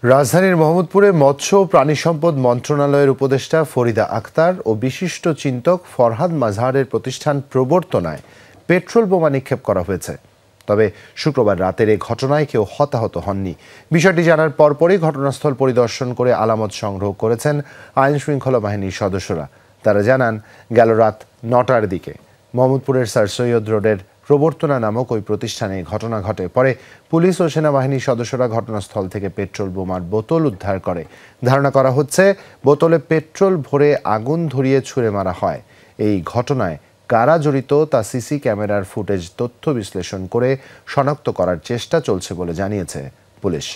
রাজধানীর মোহাম্মদপুরে মৎস্য ও প্রাণী সম্পদ মন্ত্রণালয়ের উপদেষ্টা ফরিদা আক্তার ও বিশিষ্ট চিন্তক ফরহাদ মাজহারের প্রতিষ্ঠান প্রবর্তনায় পেট্রোল বোমা নিক্ষেপ করা হয়েছে। তবে শুক্রবার রাতের এই ঘটনায় কেউ হতাহত হননি। বিষয়টি জানার পরপরই ঘটনাস্থল পরিদর্শন করে আলামত সংগ্রহ করেছেন আইন শৃঙ্খলা বাহিনীর সদস্যরা। তারা জানান, গেল রাত ৯টার দিকে মোহাম্মদপুরের স্যার সৈয়দ রোডের প্রবর্তনা নামক ওই প্রতিষ্ঠানে ঘটনা ঘটে। পরে পুলিশ ও সেনাবাহিনীর সদস্যরা ঘটনাস্থল থেকে পেট্রোল বোমার বোতল উদ্ধার করে। ধারণা করা হচ্ছে বোতলে পেট্রোল ভরে আগুন ধরিয়ে ছুঁড়ে মারা হয়। এই ঘটনায় কারা জড়িত তা সিসি ক্যামেরার ফুটেজ তথ্য বিশ্লেষণ করে শনাক্ত করার চেষ্টা চলছে বলে জানিয়েছে পুলিশ।